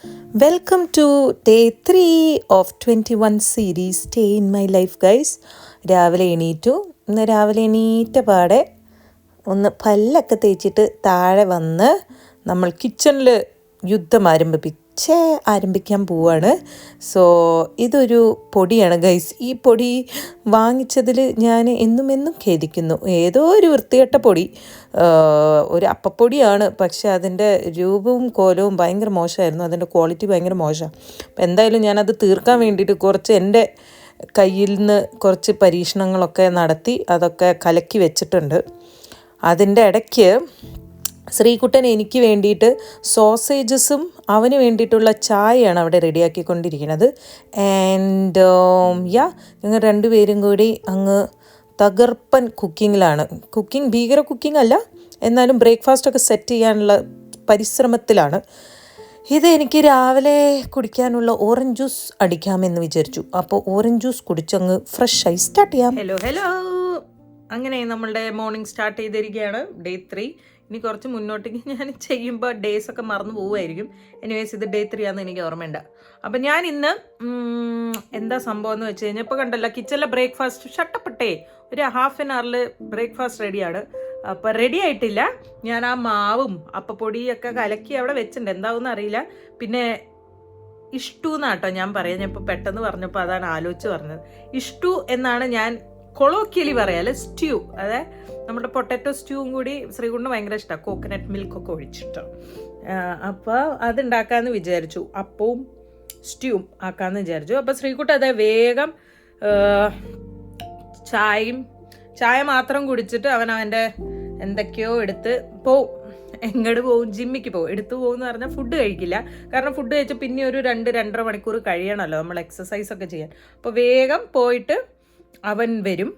Welcome to day 3 of 21 series Stay in My Life guys. രാവിലെ എണീറ്റു. ഇന്ന് രാവിലെ എണീറ്റ പാടെ ഒന്ന് പല്ലൊക്കെ തേച്ചിട്ട് താഴെ വന്ന് നമ്മൾ കിച്ചണിൽ യുദ്ധം ആരംഭിക്കാൻ പോവാണ്. സോ ഇതൊരു പൊടിയാണ് ഗൈസ്. ഈ പൊടി വാങ്ങിച്ചതിൽ ഞാൻ എന്നും ഖേദിക്കുന്നു. ഏതോ ഒരു വൃത്തികെട്ട പൊടി, ഒരു അപ്പപ്പൊടിയാണ്, പക്ഷേ അതിൻ്റെ രൂപവും കോലവും ഭയങ്കര മോശമായിരുന്നു. അതിൻ്റെ ക്വാളിറ്റി ഭയങ്കര മോശമാണ്. അപ്പം എന്തായാലും ഞാനത് തീർക്കാൻ വേണ്ടിയിട്ട് കുറച്ച് എൻ്റെ കയ്യിൽ നിന്ന് കുറച്ച് പരീക്ഷണങ്ങളൊക്കെ നടത്തി അതൊക്കെ കലക്കി വെച്ചിട്ടുണ്ട്. അതിൻ്റെ ഇടയ്ക്ക് ശ്രീകുട്ടൻ എനിക്ക് വേണ്ടിയിട്ട് സോസേജസും അവന് വേണ്ടിയിട്ടുള്ള ചായയാണ് അവിടെ റെഡിയാക്കിക്കൊണ്ടിരിക്കുന്നത്. ആൻഡ് ഞങ്ങൾ രണ്ടുപേരും കൂടി അങ്ങ് തകർപ്പൻ കുക്കിങ്ങിലാണ്. ഭീകര കുക്കിംഗ് അല്ല, എന്നാലും ബ്രേക്ക്ഫാസ്റ്റൊക്കെ സെറ്റ് ചെയ്യാനുള്ള പരിശ്രമത്തിലാണ്. ഇത് എനിക്ക് രാവിലെ കുടിക്കാനുള്ള ഓറഞ്ച് ജ്യൂസ് അടിക്കാമെന്ന് വിചാരിച്ചു. അപ്പോൾ ഓറഞ്ച് ജ്യൂസ് കുടിച്ചങ്ങ് ഫ്രഷായി സ്റ്റാർട്ട് ചെയ്യാം. ഹലോ അങ്ങനെ നമ്മളുടെ മോർണിംഗ് സ്റ്റാർട്ട് ചെയ്തിരിക്കുകയാണ്. ഡേ 3. ഇനി കുറച്ച് മുന്നോട്ടേക്ക് ഞാൻ ചെയ്യുമ്പോൾ ഡേയ്സൊക്കെ മറന്നു പോവുമായിരിക്കും. എനിവേസ് ഇത് ഡേ 3 ആണെന്ന് എനിക്ക് ഓർമ്മയുണ്ട്. അപ്പം ഞാൻ ഇന്ന് എന്താ സംഭവം എന്ന് വെച്ച് കഴിഞ്ഞാൽ, ഇപ്പോൾ കണ്ടല്ലോ കിച്ചണിലെ ബ്രേക്ക്ഫാസ്റ്റ് ഷട്ടപ്പെട്ടേ ഒരു ഹാഫ് ആൻ അവറിൽ ബ്രേക്ക്ഫാസ്റ്റ് റെഡിയാണ്. അപ്പം റെഡി ആയിട്ടില്ല. ഞാൻ ആ മാവും അപ്പപ്പൊടിയൊക്കെ കലക്കി അവിടെ വെച്ചിട്ടുണ്ട്. എന്താവുമെന്ന് അറിയില്ല. പിന്നെ ഇഷ്ടു എന്നാട്ടോ ഞാൻ പറയാം. ഞാൻ ഇപ്പോൾ പെട്ടെന്ന് പറഞ്ഞപ്പോൾ അതാണ് ആലോചിച്ച് പറഞ്ഞത്. ഇഷ്ടു എന്നാണ് ഞാൻ കൊളോക്കിയലി പറയാല്. സ്റ്റ്യൂ, അതായത് നമ്മുടെ പൊട്ടാറ്റോ സ്റ്റ്യൂവും കൂടി ശ്രീകുണ്ഠന് ഭയങ്കര ഇഷ്ടമാണ്, കോക്കനട്ട് മിൽക്കൊക്കെ ഒഴിച്ചിട്ട്. അപ്പോൾ അതുണ്ടാക്കാമെന്ന് വിചാരിച്ചു. അപ്പവും സ്റ്റ്യൂവും ആക്കാമെന്ന് വിചാരിച്ചു. അപ്പോൾ ശ്രീകുട്ടൻ അതെ വേഗം ചായ മാത്രം കുടിച്ചിട്ട് അവൻ്റെ എന്തൊക്കെയോ എടുത്ത് പോവും. എങ്ങോട്ട് പോവും? ജിമ്മിക്ക് പോകും. എടുത്തു പോകും എന്ന് പറഞ്ഞാൽ ഫുഡ് കഴിക്കില്ല. കാരണം ഫുഡ് കഴിച്ച് പിന്നെ ഒരു 2-2.5 മണിക്കൂർ കഴിയണമല്ലോ നമ്മൾ എക്സസൈസൊക്കെ ചെയ്യാൻ. അപ്പോൾ വേഗം പോയിട്ട് അവൻ വരും.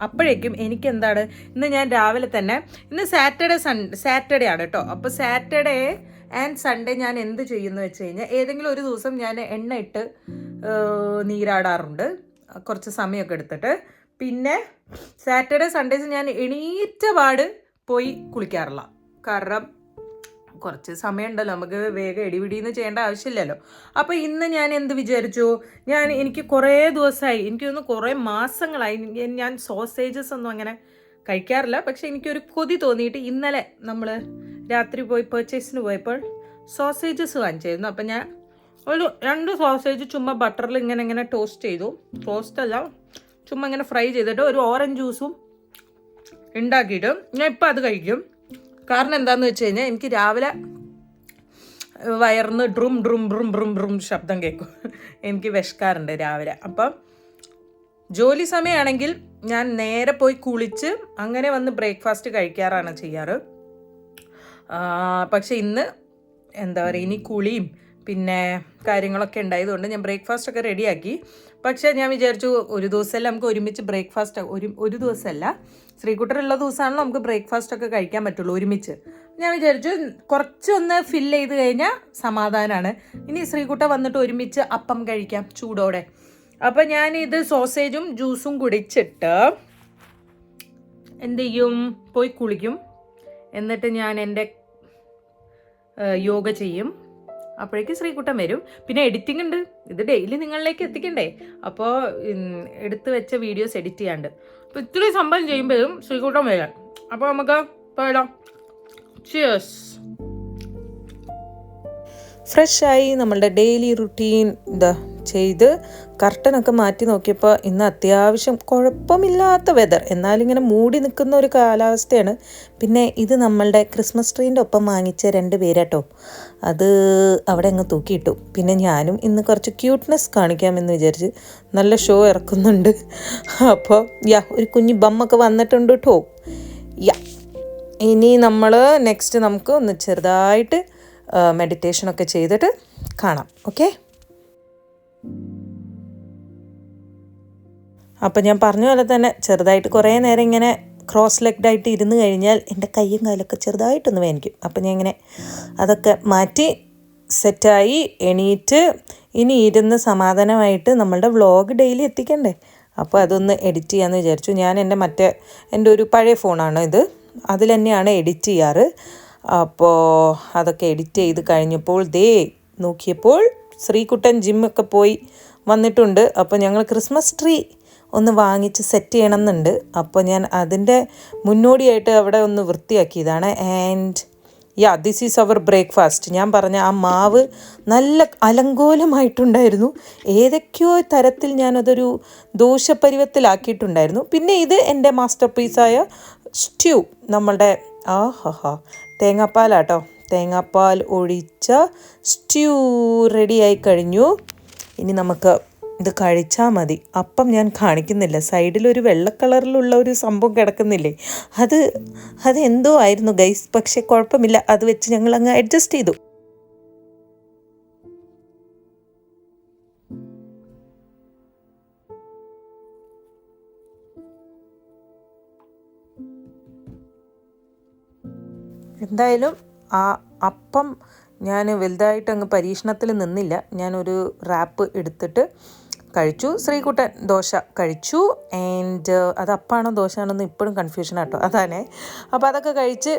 അപ്പോഴേക്കും എനിക്കെന്താണ്, ഇന്ന് ഞാൻ രാവിലെ തന്നെ, ഇന്ന് സാറ്റർഡേ ആണ് കേട്ടോ. അപ്പോൾ സാറ്റർഡേ ആൻഡ് സൺഡേ ഞാൻ എന്ത് ചെയ്യുന്നു വെച്ച് കഴിഞ്ഞാൽ, ഏതെങ്കിലും ഒരു ദിവസം ഞാൻ എണ്ണ ഇട്ട് നീരാടാറുണ്ട് കുറച്ച് സമയമൊക്കെ എടുത്തിട്ട്. പിന്നെ സാറ്റർഡേ സൺഡേസ് ഞാൻ എണീറ്റ പാട് പോയി കുളിക്കാറില്ല. കാരണം കുറച്ച് സമയമുണ്ടല്ലോ, നമുക്ക് വേഗം എടിപിടിയെന്ന് ചെയ്യേണ്ട ആവശ്യമില്ലല്ലോ. അപ്പോൾ ഇന്ന് ഞാൻ എന്ത് വിചാരിച്ചു, എനിക്ക് കുറേ ദിവസമായി, എനിക്ക് തോന്നുന്നു കുറേ മാസങ്ങളായി ഞാൻ സോസേജസ് ഒന്നും അങ്ങനെ കഴിക്കാറില്ല. പക്ഷെ എനിക്കൊരു കൊതി തോന്നിയിട്ട് ഇന്നലെ നമ്മൾ രാത്രി പോയി പർച്ചേസിന് പോയപ്പോൾ സോസേജസ് വാങ്ങിച്ചായിരുന്നു. അപ്പം ഞാൻ ഒരു 2 സോസേജ് ചുമ്മാ ബട്ടറിൽ ഇങ്ങനെ ടോസ്റ്റ് ചെയ്തു. ടോസ്റ്റല്ല, ചുമ്മാ ഇങ്ങനെ ഫ്രൈ ചെയ്തിട്ട് ഒരു ഓറഞ്ച് ജ്യൂസും ഉണ്ടാക്കിയിട്ട് ഞാൻ ഇപ്പം അത് കഴിക്കും. കാരണം എന്താണെന്ന് വെച്ച് കഴിഞ്ഞാൽ, എനിക്ക് രാവിലെ വയറിന്ന് ഡ്രും ശബ്ദം കേൾക്കും. എനിക്ക് വിശക്കാറുണ്ട് രാവിലെ. അപ്പം ജോലി സമയമാണെങ്കിൽ ഞാൻ നേരെ പോയി കുളിച്ച് അങ്ങനെ വന്ന് ബ്രേക്ക്ഫാസ്റ്റ് കഴിക്കാറാണ് ചെയ്യാറ്. പക്ഷെ ഇന്ന് എന്താ പറയുക, ഇനി കുളിയും പിന്നെ കാര്യങ്ങളൊക്കെ ഉണ്ടായതുകൊണ്ട് ഞാൻ ബ്രേക്ക്ഫാസ്റ്റൊക്കെ റെഡിയാക്കി. പക്ഷേ ഞാൻ വിചാരിച്ചു ഒരു ദിവസമല്ല നമുക്ക് ഒരുമിച്ച് ബ്രേക്ക്ഫാസ്റ്റ്, ഒരു ദിവസമല്ല, ശ്രീകുട്ടനുള്ള ദിവസമാണല്ലോ നമുക്ക് ബ്രേക്ക്ഫാസ്റ്റൊക്കെ കഴിക്കാൻ പറ്റുള്ളൂ ഒരുമിച്ച്. ഞാൻ വിചാരിച്ചു കുറച്ചൊന്ന് ഫില്ല് ചെയ്ത് കഴിഞ്ഞാൽ സമാധാനമാണ്. ഇനി ശ്രീകുട്ട വന്നിട്ട് ഒരുമിച്ച് അപ്പം കഴിക്കാം ചൂടോടെ. അപ്പം ഞാനിത് സോസേജും ജ്യൂസും കുടിച്ചിട്ട് എന്ത് ചെയ്യും, പോയി കുളിക്കും. എന്നിട്ട് ഞാൻ എൻ്റെ യോഗ ചെയ്യും. അപ്പോഴേക്ക് ശ്രീകുട്ടൻ വരും. പിന്നെ എഡിറ്റിംഗ് ഉണ്ട്, ഇത് ഡെയിലി നിങ്ങളിലേക്ക് എത്തിക്കണ്ടേ. അപ്പോൾ എടുത്ത് വെച്ച വീഡിയോസ് എഡിറ്റ് ചെയ്യാണ്ട്. അപ്പോൾ ഇത്രയും സംഭവം ചെയ്യുമ്പോഴും ശ്രീകുട്ടൻ വരാം. അപ്പോൾ നമുക്ക് പോയാലോ. ചിയേഴ്സ്. ഫ്രഷായി നമ്മളുടെ ഡെയിലി റുട്ടീൻ ചെയ്ത് കർട്ടനൊക്കെ മാറ്റി നോക്കിയപ്പോൾ ഇന്ന് അത്യാവശ്യം കുഴപ്പമില്ലാത്ത വെതർ, എന്നാലിങ്ങനെ മൂടി നിൽക്കുന്ന ഒരു കാലാവസ്ഥയാണ്. പിന്നെ ഇത് നമ്മളുടെ ക്രിസ്മസ് ട്രീൻ്റെ ഒപ്പം വാങ്ങിച്ച 2 പേരാട്ടോ. അത് അവിടെ അങ്ങ് തൂക്കിയിട്ടു. പിന്നെ ഞാനും ഇന്ന് കുറച്ച് ക്യൂട്ട്നെസ് കാണിക്കാമെന്ന് വിചാരിച്ച് നല്ല ഷോ ഇറക്കുന്നുണ്ട്. അപ്പോൾ ഒരു കുഞ്ഞു ബമ്മൊക്കെ വന്നിട്ടുണ്ട് കേട്ടോ. ഇനി നമ്മൾ നെക്സ്റ്റ് നമുക്ക് ഒന്ന് ചെറുതായിട്ട് മെഡിറ്റേഷനൊക്കെ ചെയ്തിട്ട് കാണാം. ഓക്കെ. അപ്പം ഞാൻ പറഞ്ഞ പോലെ തന്നെ ചെറുതായിട്ട് കുറേ നേരം ഇങ്ങനെ ക്രോസ് ലെഗ്ഡായിട്ട് ഇരുന്ന് കഴിഞ്ഞാൽ എൻ്റെ കയ്യും കാലൊക്കെ ചെറുതായിട്ടൊന്ന് വേനിക്കും. അപ്പം ഞാൻ ഇങ്ങനെ അതൊക്കെ മാറ്റി സെറ്റായി എണീറ്റ് ഇനി ഇരുന്ന് സമാധാനമായിട്ട് നമ്മളുടെ വ്ളോഗ് ഡെയിലി എത്തിക്കണ്ടേ. അപ്പോൾ അതൊന്ന് എഡിറ്റ് ചെയ്യാമെന്ന് വിചാരിച്ചു. ഞാൻ എൻ്റെ ഒരു പഴയ ഫോണാണ് ഇത്, അതിൽ തന്നെയാണ് എഡിറ്റ് ചെയ്യാറ്. അപ്പോൾ അതൊക്കെ എഡിറ്റ് ചെയ്ത് കഴിഞ്ഞപ്പോൾ നോക്കിയപ്പോൾ ശ്രീകുട്ടൻ ജിമ്മൊക്കെ പോയി വന്നിട്ടുണ്ട്. അപ്പോൾ ഞങ്ങൾ ക്രിസ്മസ് ട്രീ ഒന്ന് വാങ്ങിച്ച് സെറ്റ് ചെയ്യണമെന്നുണ്ട്. അപ്പോൾ ഞാൻ അതിൻ്റെ മുന്നോടിയായിട്ട് അവിടെ ഒന്ന് വൃത്തിയാക്കിയതാണ്. And this is our breakfast. ഞാൻ പറഞ്ഞ ആ മാവ് നല്ല അലങ്കോലമായിട്ടുണ്ടായിരുന്നു. ഏതൊക്കെയോ തരത്തിൽ ഞാനതൊരു ദോശപ്പരുവത്തിലാക്കിയിട്ടുണ്ടായിരുന്നു. പിന്നെ ഇത് എൻ്റെ മാസ്റ്റർ പീസായ സ്റ്റ്യൂ, നമ്മളുടെ തേങ്ങാപ്പാലാട്ടോ, തേങ്ങാപ്പാൽ ഒഴിച്ച സ്റ്റ്യൂ റെഡിയായി കഴിഞ്ഞു. ഇനി നമുക്ക് ഇത് കഴിച്ചാൽ മതി. അപ്പം ഞാൻ കാണിക്കുന്നില്ല, സൈഡിലൊരു വെള്ള കളറിലുള്ള ഒരു സംഭവം കിടക്കുന്നില്ലേ, അത് എന്തോ ആയിരുന്നു ഗൈസ്. പക്ഷെ കുഴപ്പമില്ല, അത് വെച്ച് ഞങ്ങൾ അങ്ങ് അഡ്ജസ്റ്റ് ചെയ്തു. എന്തായാലും ആ അപ്പം ഞാൻ വലുതായിട്ട് അങ്ങ് പരീക്ഷണത്തിൽ നിന്നില്ല. ഞാനൊരു റാപ്പ് എടുത്തിട്ട് കഴിച്ചു. ശ്രീകുട്ടൻ ദോശ കഴിച്ചു. ആൻഡ് അത് അപ്പാണോ ദോശയാണെന്ന് ഇപ്പോഴും കൺഫ്യൂഷൻ ആട്ടോ, അതാണേ. അപ്പോൾ അതൊക്കെ കഴിച്ച്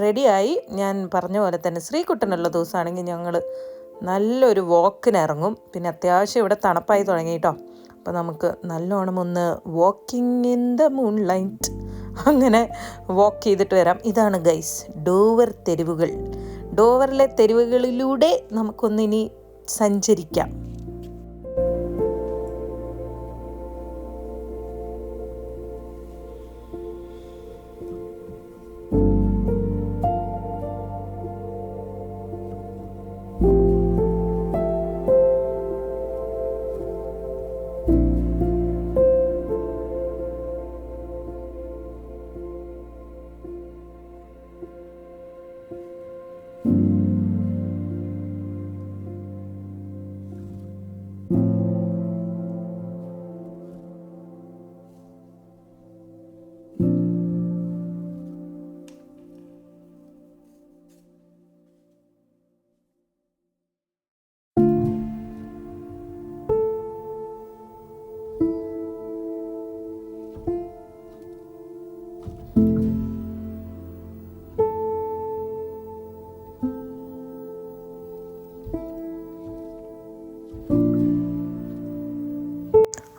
റെഡിയായി. ഞാൻ പറഞ്ഞ പോലെ തന്നെ ശ്രീകുട്ടനുള്ള ദിവസമാണെങ്കിൽ ഞങ്ങൾ നല്ലൊരു വാക്കിനിറങ്ങും. പിന്നെ അത്യാവശ്യം ഇവിടെ തണുപ്പായി തുടങ്ങി കേട്ടോ. അപ്പോൾ നമുക്ക് നല്ലോണം ഒന്ന് walking in the moon light അങ്ങനെ വാക്ക് ചെയ്തിട്ട് വരാം. ഇതാണ് ഗൈസ് ഡോവർ തെരുവുകൾ. ഡോവറിലെ തെരുവുകളിലൂടെ നമുക്കൊന്നിനി സഞ്ചരിക്കാം.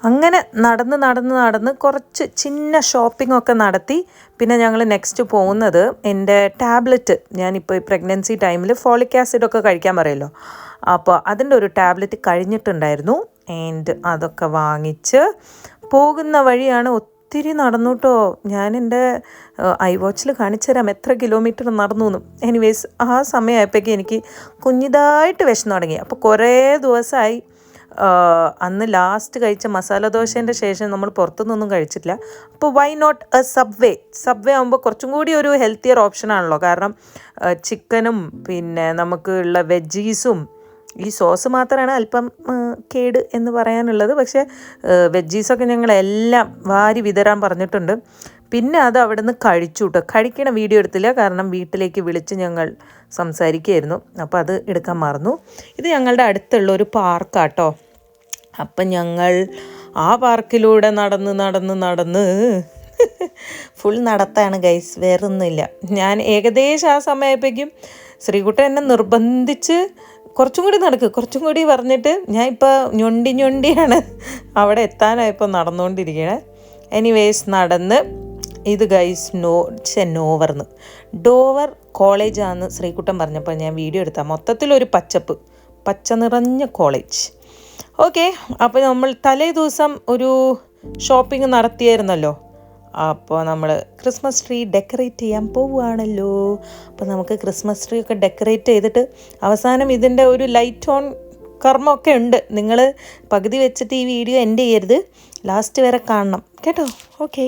അങ്ങനെ നടന്ന് കുറച്ച് ചിന്ന ഷോപ്പിംഗ് ഒക്കെ നടത്തി. പിന്നെ ഞങ്ങൾ നെക്സ്റ്റ് പോകുന്നത് എൻ്റെ ടാബ്ലറ്റ്, ഞാനിപ്പോൾ ഈ പ്രഗ്നൻസി ടൈമിൽ ഫോളിക് ആസിഡൊക്കെ കഴിക്കാൻ പറയുമല്ലോ, അപ്പോൾ അതിൻ്റെ ഒരു ടാബ്ലറ്റ് കഴിഞ്ഞിട്ടുണ്ടായിരുന്നു. ആൻഡ് അതൊക്കെ വാങ്ങിച്ച് പോകുന്ന വഴിയാണ്. ഒത്തിരി നടന്നു കേട്ടോ. ഞാൻ എൻ്റെ ഐ വാച്ചിൽ കാണിച്ചു തരാം എത്ര കിലോമീറ്റർ നടന്നു എന്നും. എനിവേസ് ആ സമയമായപ്പോഴേക്കും എനിക്ക് കുഞ്ഞിതായിട്ട് വിശന്നു തുടങ്ങി. അപ്പോൾ കുറേ ദിവസമായി അന്ന് ലാസ്റ്റ് കഴിച്ച മസാല ദോശേൻ്റെ ശേഷം നമ്മൾ പുറത്തുനിന്നൊന്നും കഴിച്ചിട്ടില്ല. അപ്പോൾ വൈ നോട്ട് എ സബ്വേ ആകുമ്പോൾ കുറച്ചും കൂടി ഒരു ഹെൽത്തിയർ ഓപ്ഷനാണല്ലോ. കാരണം ചിക്കനും പിന്നെ നമുക്ക് ഉള്ള വെജീസും, ഈ സോസ് മാത്രമാണ് അല്പം കേട് എന്ന് പറയാനുള്ളത്. പക്ഷേ വെജീസൊക്കെ ഞങ്ങളെല്ലാം വാരി വിതരാൻ പറഞ്ഞിട്ടുണ്ട്. പിന്നെ അത് അവിടെ നിന്ന് കഴിച്ചു കേട്ടോ. കഴിക്കണ വീഡിയോ എടുത്തില്ല, കാരണം വീട്ടിലേക്ക് വിളിച്ച് ഞങ്ങൾ സംസാരിക്കുകയായിരുന്നു. അപ്പോൾ അത് എടുക്കാൻ മറന്നു. ഇത് ഞങ്ങളുടെ അടുത്തുള്ളൊരു പാർക്കാട്ടോ. അപ്പം ഞങ്ങൾ ആ പാർക്കിലൂടെ നടന്ന് ഫുൾ നടത്താണ് ഗൈസ്, വേറൊന്നുമില്ല. ഞാൻ ഏകദേശം ആ സമയമായപ്പോഴേക്കും ശ്രീകുട്ടൻ എന്നെ നിർബന്ധിച്ച് കുറച്ചും കൂടി പറഞ്ഞിട്ട് ഞാൻ ഇപ്പോൾ ഞൊണ്ടിയാണ് അവിടെ എത്താനായപ്പോൾ നടന്നുകൊണ്ടിരിക്കണേ. എനിവേസ് നടന്ന് ഇത് ഗൈസ് ഡോവർ കോളേജാണെന്ന് ശ്രീകുട്ടൻ പറഞ്ഞപ്പോൾ ഞാൻ വീഡിയോ എടുത്താൽ മൊത്തത്തിലൊരു പച്ച നിറഞ്ഞ കോളേജ്. ഓക്കെ, അപ്പോൾ നമ്മൾ തലേ ദിവസം ഒരു ഷോപ്പിംഗ് നടത്തിയായിരുന്നല്ലോ. അപ്പോൾ നമ്മൾ ക്രിസ്മസ് ട്രീ ഡെക്കറേറ്റ് ചെയ്യാൻ പോവുകയാണല്ലോ. അപ്പോൾ നമുക്ക് ക്രിസ്മസ് ട്രീ ഒക്കെ ഡെക്കറേറ്റ് ചെയ്തിട്ട് അവസാനം ഇതിൻ്റെ ഒരു ലൈറ്റ് ഓൺ കർമ്മമൊക്കെ ഉണ്ട്. നിങ്ങൾ പകുതി വെച്ചിട്ട് ഈ വീഡിയോ എൻഡ് ചെയ്യരുത്, ലാസ്റ്റ് വരെ കാണണം കേട്ടോ. ഓക്കെ.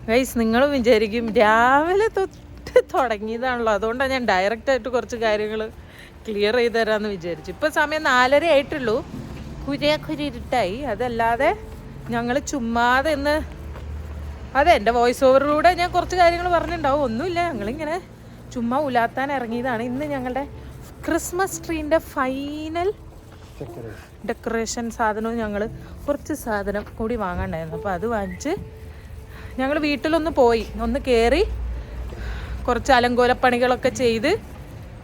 ഗൈസ്, നിങ്ങളും വിചാരിക്കും രാവിലെ തൊട്ട് തുടങ്ങിയതാണല്ലോ, അതുകൊണ്ടാണ് ഞാൻ ഡയറക്റ്റായിട്ട് കുറച്ച് കാര്യങ്ങൾ ക്ലിയർ ചെയ്ത് തരാമെന്ന് വിചാരിച്ചു. ഇപ്പോൾ സമയം 4:30 ആയിട്ടുള്ളൂ. കുരിയിരുട്ടായി. അതല്ലാതെ ഞങ്ങൾ ചുമ്മാതെ ഇന്ന് അതെ, എൻ്റെ വോയിസ് ഓവറിലൂടെ ഞാൻ കുറച്ച് കാര്യങ്ങൾ പറഞ്ഞിട്ടുണ്ടാവും. ഒന്നുമില്ല, ഞങ്ങളിങ്ങനെ ചുമ്മാ ഉലാത്താൻ ഇറങ്ങിയതാണ്. ഇന്ന് ഞങ്ങളുടെ ക്രിസ്മസ് ട്രീൻ്റെ ഫൈനൽ ഡെക്കറേഷൻ സാധനവും ഞങ്ങൾ കുറച്ച് സാധനം കൂടി വാങ്ങാണ്ടായിരുന്നു. അപ്പോൾ അത് വാങ്ങിച്ച് ഞങ്ങൾ വീട്ടിലൊന്ന് പോയി ഒന്ന് കയറി കുറച്ച് അലങ്കോലപ്പണികളൊക്കെ ചെയ്ത്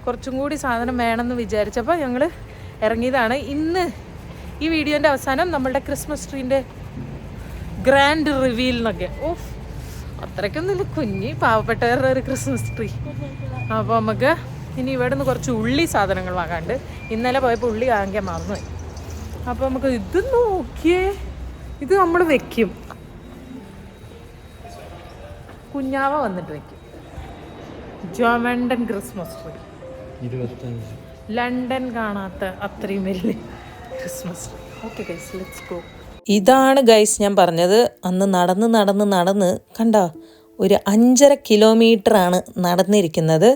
കുറച്ചും കൂടി സാധനം വേണമെന്ന് വിചാരിച്ചപ്പോൾ ഞങ്ങൾ ഇറങ്ങിയതാണ്. ഇന്ന് ഈ വീഡിയോൻ്റെ അവസാനം നമ്മളുടെ ക്രിസ്മസ് ട്രീൻ്റെ ഗ്രാൻഡ് റിവീൽ എന്നൊക്കെ. അത്രയ്ക്കൊന്നുമില്ല, കുഞ്ഞി പാവപ്പെട്ടവരുടെ ഒരു ക്രിസ്മസ് ട്രീ. അപ്പോൾ നമുക്ക് ഇനി ഇവിടെ നിന്ന് കുറച്ച് ഉള്ളി സാധനങ്ങൾ വാങ്ങാണ്ട്. ഇന്നലെ പോയപ്പോൾ ഉള്ളി വാങ്ങിക്കാൻ മറന്നുപോയി. അപ്പോൾ നമുക്ക് ഇത് നോക്കിയേ, ഇത് നമ്മൾ വെക്കും, കുഞ്ഞാവ വന്നിട്ട് വെക്കും. ജോമണ്ടൻ ക്രിസ്മസ് ട്രീ, 25 ലണ്ടൻ കാണാത്ത അത്രയും വലിയ Christmas tree. Okay guys, let's go. ഇതാണ് ഗൈസ് ഞാൻ പറഞ്ഞത്. അന്ന് നടന്ന് കണ്ടോ, ഒരു 5.5 കിലോമീറ്ററാണ് നടന്നിരിക്കുന്നത്.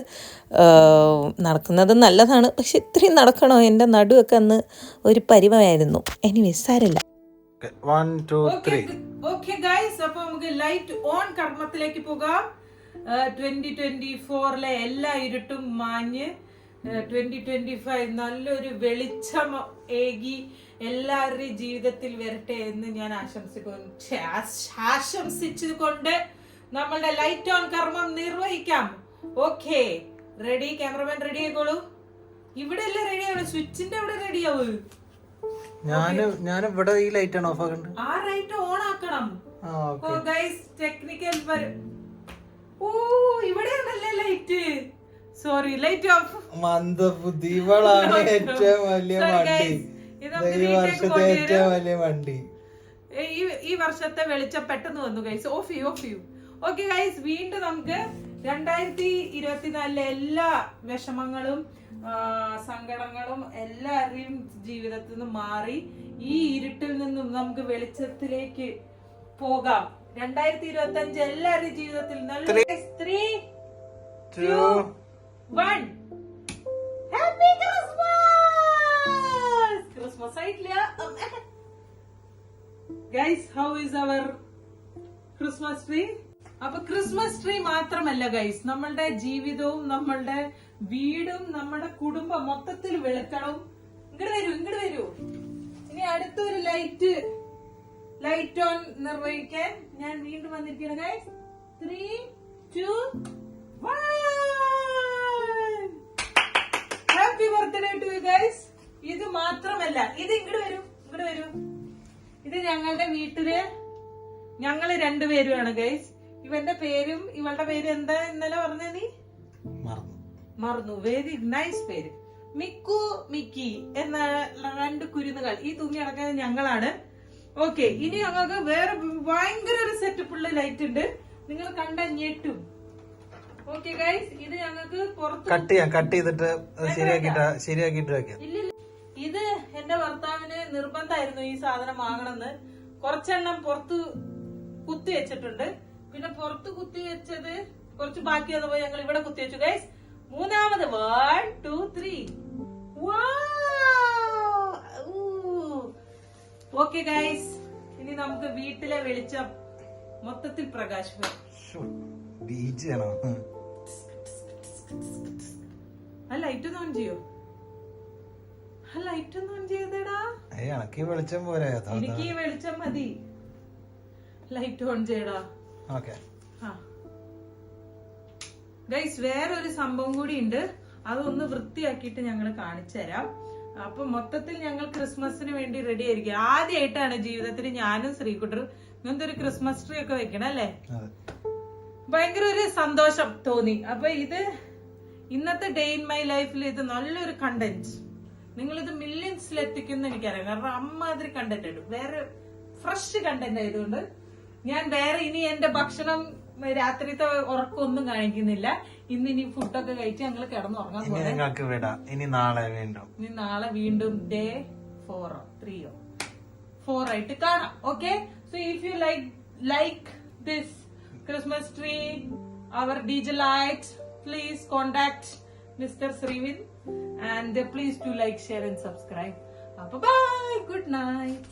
നടക്കുന്നത് നല്ലതാണ്, പക്ഷെ ഇത്രയും നടക്കണോ? എൻ്റെ നടുവൊക്കെ അന്ന് ഒരു പരിവമായിരുന്നു. എനിവേസ് സാരമില്ല. 1 2 3. ഓക്കെ ഗൈസ്, അപ്പോൾ നമുക്ക് ലൈറ്റ് ഓൺ കർമ്മത്തിലേക്ക് പോകാം. 2024 എല്ലാ ഇരുട്ടും മാഞ്ഞ് 2025 നല്ലൊരു വെളിച്ചം ഏകി എല്ലാവരുടെയും ജീവിതത്തിൽ വരട്ടെ എന്ന് ഞാൻ ആശംസിച്ചുകൊണ്ട് നമ്മളുടെ ലൈറ്റ് ഓൺ കർമ്മം നിർവഹിക്കാം. Okay, ready? ക്യാമറമാൻ റെഡി ആയിക്കോളൂ. ഇവിടെ എല്ലാം റെഡി ആവുള്ളൂ, സ്വിച്ചിന്റെ അവിടെ റെഡി ആവൂ. ഞാൻ ഇവിടെ ഈ ലൈറ്റ് ആണ് ഓഫ് ആക്കണ്ടേ? ആ ലൈറ്റ് ഓൺ ആക്കണം. ഗൈസ് ടെക്നിക്കൽ ഇവിടെയാണല്ലേ ലൈറ്റ്. Sorry, light off. മന്ദബുദ്ധി, ഇവളാണ് ഏറ്റവും വലിയ വണ്ടി. ഈ വർഷത്തെ ഏറ്റവും വലിയ വണ്ടി. ഈ വർഷത്തെ വെളിച്ചം പെട്ടെന്ന് വന്നു ഗൈസ്. ഓഫ് ചെയ്യൂ. ഓക്കെ ഗൈസ്, വീണ്ടും നമുക്ക് 2024 എല്ലാ വിഷമങ്ങളും സങ്കടങ്ങളും എല്ലാവരുടെയും ജീവിതത്തിൽ നിന്നും മാറി ഈ ഇരുട്ടിൽ നിന്നും നമുക്ക് വെളിച്ചത്തിലേക്ക് പോകാം. 2025 എല്ലാവരുടെയും ജീവിതത്തിൽ നല്ല 3 2 1 ഹാപ്പി ക്രിസ്മസ് ആയിട്ടില്ല guys. How is our Christmas tree? അപ്പൊ ക്രിസ്മസ് ട്രീ മാത്രമല്ല ഗൈസ്, നമ്മളുടെ ജീവിതവും നമ്മളുടെ വീടും നമ്മുടെ കുടുംബം മൊത്തത്തിൽ വെളുക്കണം. ഇങ്ങോട്ട് വരൂ. ഇനി അടുത്തൊരു ലൈറ്റ് ഓൺ നിർവഹിക്കാൻ ഞാൻ വീണ്ടും വന്നിരിക്കുകയാണ് guys. 3 2 1 happy birthday to you guys. ഇത് മാത്രമല്ല, ഇത് ഇങ്ങോട്ട് വരൂ. ഇത് ഞങ്ങളുടെ വീട്ടില് ഞങ്ങള് രണ്ടുപേരുമാണ് ഗൈസ്. ഇവന്റെ പേരും ഇവളുടെ പേരും എന്താ ഇന്നലെ പറഞ്ഞ നീ? മറന്നു. വെരി നൈസ് പേര്, മിക്കു മിക്കി എന്ന 2 കുരുന്നുകൾ. ഈ തൂങ്ങി നടക്കുന്നത് ഞങ്ങളാണ്. ഓക്കെ, ഇനി ഞങ്ങൾക്ക് വേറെ ഭയങ്കര ഒരു സെറ്റപ്പുള്ള ലൈറ്റ് ഉണ്ട്, നിങ്ങൾ കണ്ട ഞെട്ടും. ഓക്കെ ഗൈസ്, ഇത് ഞങ്ങൾക്ക് പുറത്ത് കട്ട് ചെയ്തിട്ട് ശരിയാക്കിട്ട് വെക്കാം. ഇല്ല, ഇത് എന്റെ ഭർത്താവിന് നിർബന്ധമായിരുന്നു ഈ സാധനം വാങ്ങണമെന്ന്. കുറച്ചെണ്ണം പുറത്ത് കുത്തി വെച്ചിട്ടുണ്ട്. പിന്നെ പുറത്ത് കുത്തി വെച്ചത് കുറച്ച് ബാക്കി വന്നപ്പോ ഞങ്ങൾ ഇവിടെ കുത്തി വെച്ചു ഗൈസ്. മൂന്നാമത് 1 2 3. ഓക്കെ ഗൈസ്, ഇനി നമുക്ക് വീട്ടിലെ വെളിച്ചം മൊത്തത്തിൽ പ്രകാശിക്കും. ആ ലൈറ്റ് ഒന്ന് ഓൺ ചെയ്യോ? ലൈറ്റ് ഒന്ന് ഓൺ ചെയ്തടാ. എനിക്ക് വെളിച്ചം പോരാ, എനിക്ക് വെളിച്ചം മതി. ലൈറ്റ് ഓൺ ചെയ്യടാ. ഗൈസ്, വേറൊരു സംഭവം കൂടി ഉണ്ട്, അതൊന്ന് വൃത്തിയാക്കിയിട്ട് ഞങ്ങൾ കാണിച്ചു തരാം. അപ്പൊ മൊത്തത്തിൽ ഞങ്ങൾ ക്രിസ്മസിന് വേണ്ടി റെഡി ആയിരിക്കും. ആദ്യമായിട്ടാണ് ജീവിതത്തിൽ ഞാനും ശ്രീകുട്ടറും ഇങ്ങനത്തെ ഒരു ക്രിസ്മസ് ട്രീ ഒക്കെ വെക്കണം അല്ലേ. ഭയങ്കര ഒരു സന്തോഷം തോന്നി. അപ്പൊ ഇത് ഇന്നത്തെ ഡേ ഇൻ മൈ ലൈഫിൽ ഇത് നല്ലൊരു കണ്ടന്റ്. നിങ്ങളിത് മില്യൺസിൽ എത്തിക്കുന്ന എനിക്കറിയാം, കാരണം അമ്മാതിരി കണ്ടന്റ് ഉണ്ട്. വേറെ ഫ്രഷ് കണ്ടന്റ് ആയതുകൊണ്ട് ഞാൻ വേറെ ഇനി എന്റെ ഭക്ഷണം രാത്രിത്തെ ഉറക്കമൊന്നും കാണിക്കുന്നില്ല. ഇനി ഫുഡൊക്കെ കഴിച്ച് ഞങ്ങൾ കിടന്നുറങ്ങാൻ പോകാം. ഇനി നാളെ വീണ്ടും ഡേ 4 3 4 ആയിട്ട് കാണാം. Okay, so if you like this Christmas tree, our DJ lights, please contact Mr. Srivind and please do like, share and subscribe. Bye bye, good night.